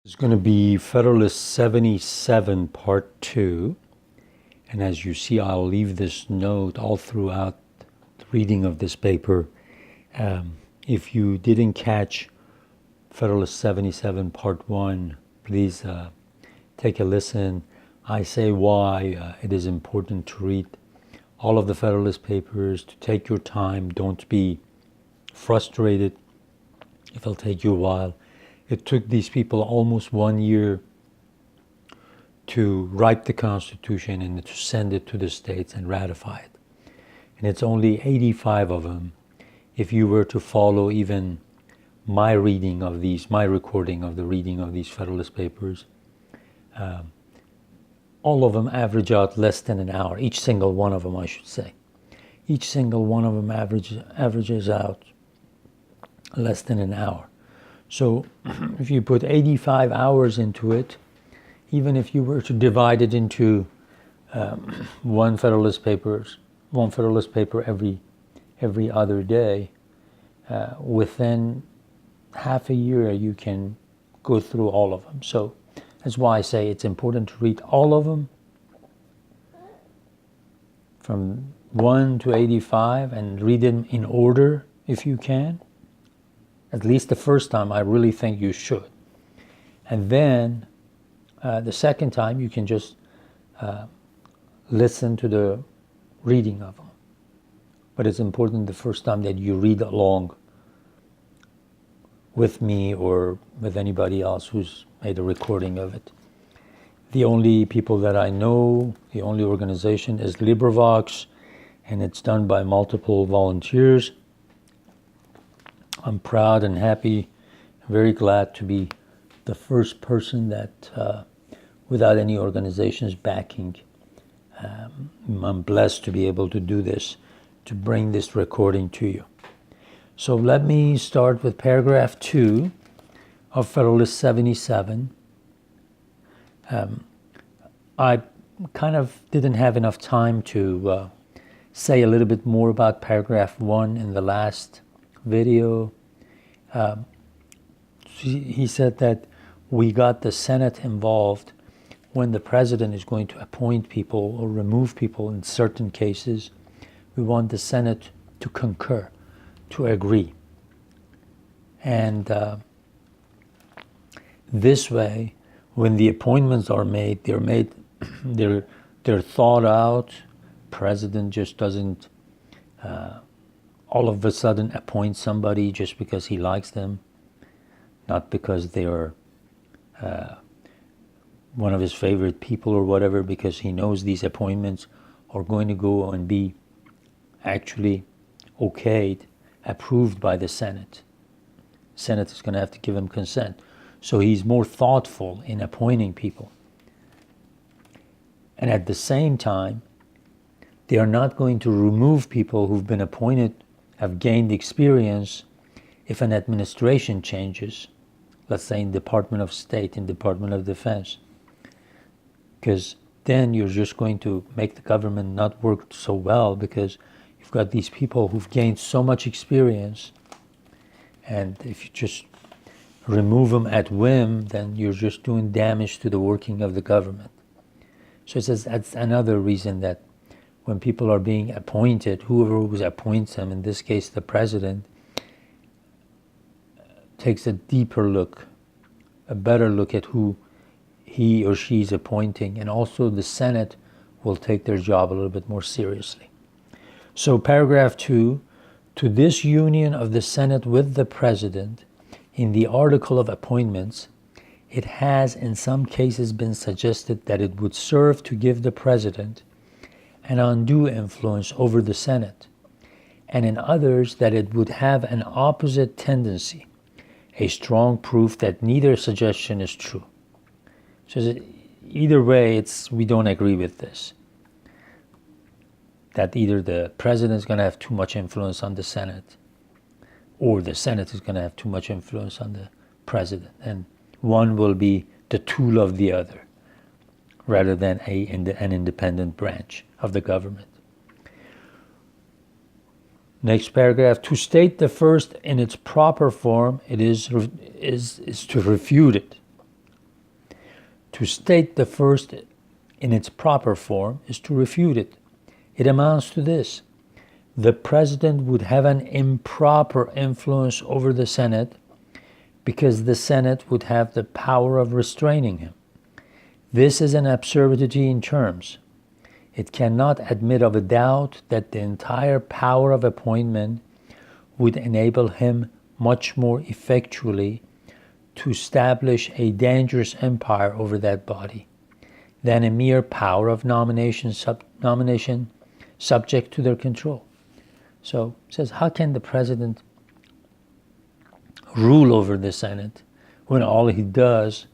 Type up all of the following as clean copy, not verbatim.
It's going to be Federalist 77 Part 2. And as you see, I'll leave this note all throughout the reading of this paper. If you didn't catch Federalist 77 Part 1, please take a listen. I say why it is important to read all of the Federalist Papers, to take your time. Don't be frustrated if it'll take you a while. It took these people almost 1 year to write the Constitution and to send it to the states and ratify it. And it's only 85 of them. If you were to follow even my reading of these, my recording of the reading of these Federalist Papers, all of them average out less than an hour. Each single one of them, I should say. Each single one of them averages out less than an hour. So if you put 85 hours into it, even if you were to divide it into one Federalist paper every other day, within half a year you can go through all of them. So that's why I say it's important to read all of them from 1 to 85 and read them in order if you can. At least the first time, I really think you should. And then the second time, you can just listen to the reading of them. But it's important the first time that you read along with me or with anybody else who's made a recording of it. The only people that I know, the only organization is LibriVox, and it's done by multiple volunteers. I'm proud and happy, very glad to be the first person that, without any organizations backing, I'm blessed to be able to do this, to bring this recording to you. So let me start with paragraph 2 of Federalist 77. I kind of didn't have enough time to say a little bit more about paragraph 1 in the last video. He said that we got the Senate involved when the president is going to appoint people or remove people in certain cases. We want the Senate to concur, to agree. And this way, when the appointments are made, they're thought out. President just doesn't all of a sudden appoint somebody just because he likes them, not because they are one of his favorite people or whatever, because he knows these appointments are going to go and be actually okayed, approved by the Senate. Senate is going to have to give him consent. So he's more thoughtful in appointing people. And at the same time, they are not going to remove people who've been appointed, have gained experience, if an administration changes, let's say in Department of State, in Department of Defense, because then you're just going to make the government not work so well, because you've got these people who've gained so much experience, and if you just remove them at whim, then you're just doing damage to the working of the government. So it says that's another reason that when people are being appointed, whoever appoints them, in this case the president, takes a deeper look, a better look at who he or she is appointing, and also the Senate will take their job a little bit more seriously. So paragraph 2, to this union of the Senate with the president in the article of appointments, it has in some cases been suggested that it would serve to give the president an undue influence over the Senate, and in others that it would have an opposite tendency, a strong proof that neither suggestion is true. So either way, we don't agree with this, that either the president is going to have too much influence on the Senate, or the Senate is going to have too much influence on the president, and one will be the tool of the other, rather than an independent branch of the government. Next paragraph, to state the first in its proper form, it is to refute it. To state the first in its proper form is to refute it. It amounts to this: the president would have an improper influence over the Senate because the Senate would have the power of restraining him. This is an absurdity in terms. It cannot admit of a doubt that the entire power of appointment would enable him much more effectually to establish a dangerous empire over that body than a mere power of nomination subject to their control. So it says, how can the president rule over the Senate when all he does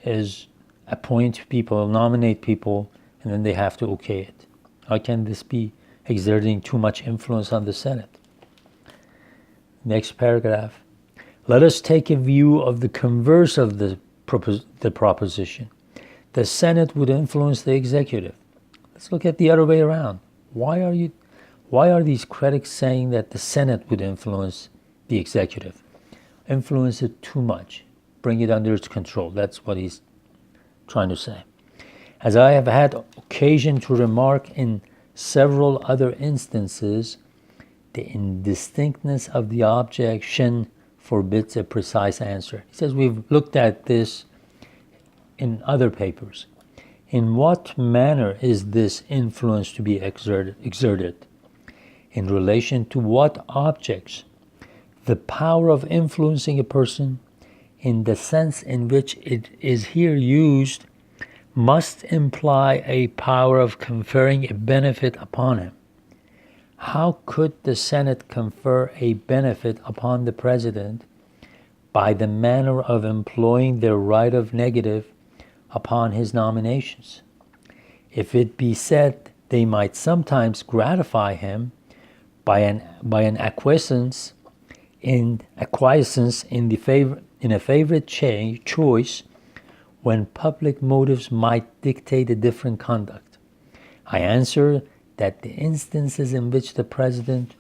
is appoint people, nominate people, and then they have to okay it? How can this be exerting too much influence on the Senate? Next paragraph. Let us take a view of the converse of the proposition. The Senate would influence the executive. Let's look at the other way around. Why are these critics saying that the Senate would influence the executive? Influence it too much. Bring it under its control. That's what he's trying to say. As I have had occasion to remark in several other instances, the indistinctness of the objection forbids a precise answer. He says we've looked at this in other papers. In what manner is this influence to be exerted? In relation to what objects? The power of influencing a person, in the sense in which it is here used, must imply a power of conferring a benefit upon him. How could the Senate confer a benefit upon the president by the manner of employing their right of negative upon his nominations? If it be said they might sometimes gratify him by an acquiescence in a favorite choice when public motives might dictate a different conduct, I answer that the instances in which the president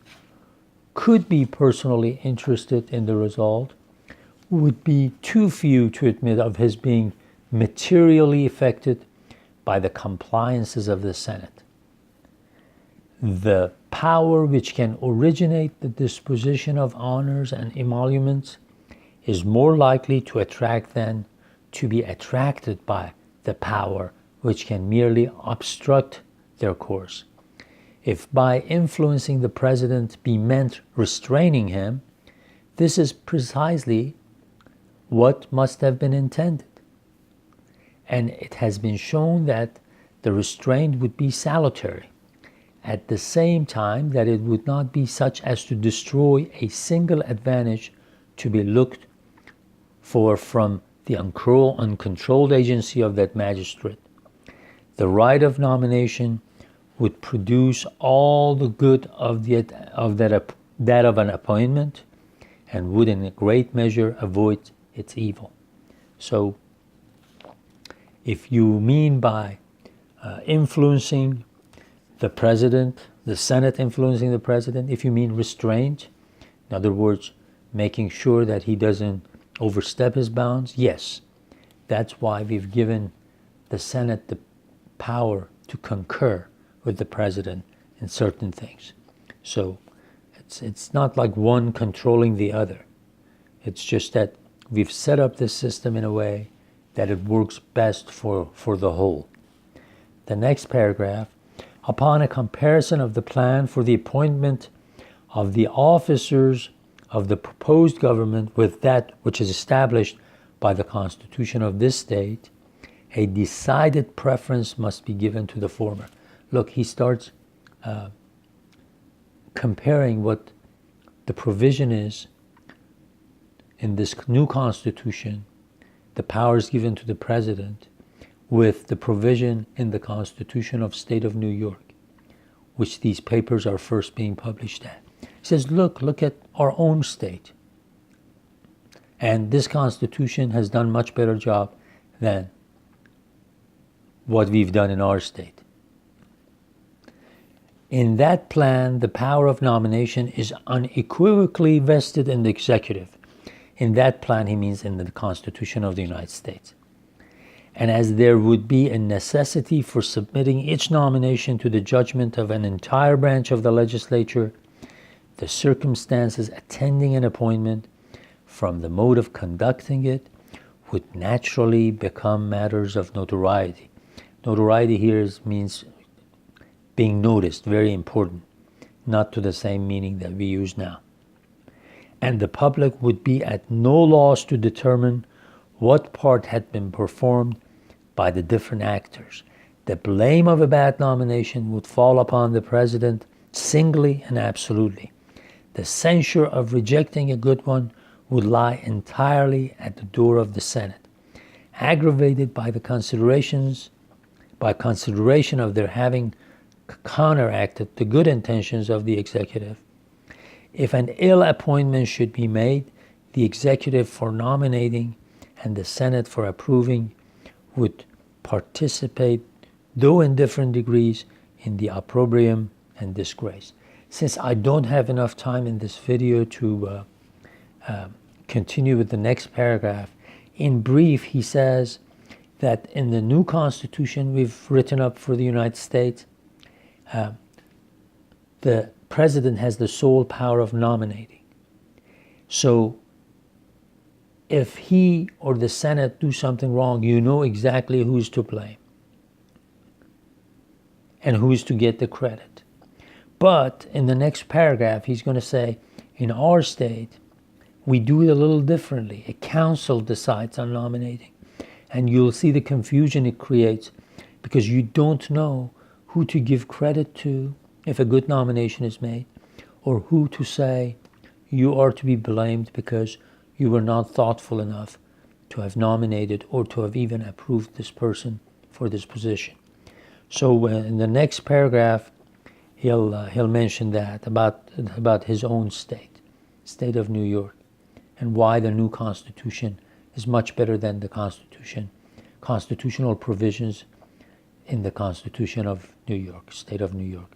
could be personally interested in the result would be too few to admit of his being materially affected by the compliances of the Senate. The power which can originate the disposition of honors and emoluments is more likely to attract than to be attracted by the power which can merely obstruct their course. If by influencing the president be meant restraining him, this is precisely what must have been intended. And it has been shown that the restraint would be salutary, at the same time that it would not be such as to destroy a single advantage to be looked for from the uncontrolled agency of that magistrate. The right of nomination would produce all the good of that of an appointment, and would in a great measure avoid its evil. So, if you mean by influencing the president, the Senate influencing the president, if you mean restraint, in other words, making sure that he doesn't overstep his bounds, yes. That's why we've given the Senate the power to concur with the president in certain things. So it's not like one controlling the other. It's just that we've set up this system in a way that it works best for the whole. The next paragraph, upon a comparison of the plan for the appointment of the officers of the proposed government with that which is established by the Constitution of this state, a decided preference must be given to the former. Look, he starts comparing what the provision is in this new Constitution, the powers given to the president, with the provision in the Constitution of State of New York, which these papers are first being published at. He says, look at our own state. And this Constitution has done much better job than what we've done in our state. In that plan, the power of nomination is unequivocally vested in the executive. In that plan, he means in the Constitution of the United States. and as there would be a necessity for submitting each nomination to the judgment of an entire branch of the legislature, the circumstances attending an appointment, from the mode of conducting it, would naturally become matters of notoriety. Notoriety here means being noticed, very important, not to the same meaning that we use now. And the public would be at no loss to determine what part had been performed by the different actors. The blame of a bad nomination would fall upon the president singly and absolutely. The censure of rejecting a good one would lie entirely at the door of the Senate, aggravated by consideration of their having counteracted the good intentions of the executive. If an ill appointment should be made, the executive for nominating and the Senate for approving would participate, though in different degrees, in the opprobrium and disgrace. Since I don't have enough time in this video to continue with the next paragraph, in brief, he says that in the new Constitution we've written up for the United States, the president has the sole power of nominating. So if he or the Senate do something wrong, you know exactly who's to blame and who's to get the credit. But in the next paragraph, he's going to say, in our state, we do it a little differently. A council decides on nominating. And you'll see the confusion it creates because you don't know who to give credit to if a good nomination is made, or who to say you are to be blamed because you were not thoughtful enough to have nominated or to have even approved this person for this position. So in the next paragraph, he'll mention that about his own state of New York, and why the new Constitution is much better than the constitutional provisions in the Constitution of New York, state of New York.